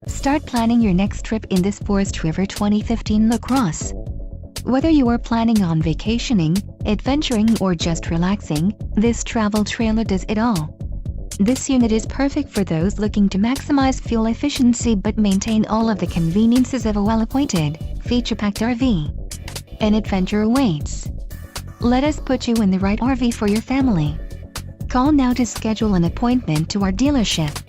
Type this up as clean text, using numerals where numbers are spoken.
Start planning your next trip in this Forest River 2015 Lacrosse. Whether you are planning on vacationing, adventuring or just relaxing, this travel trailer does it all. This unit is perfect for those looking to maximize fuel efficiency but maintain all of the conveniences of a well-appointed, feature-packed RV. An adventure awaits. Let us put you in the right RV for your family. Call now to schedule an appointment to our dealership.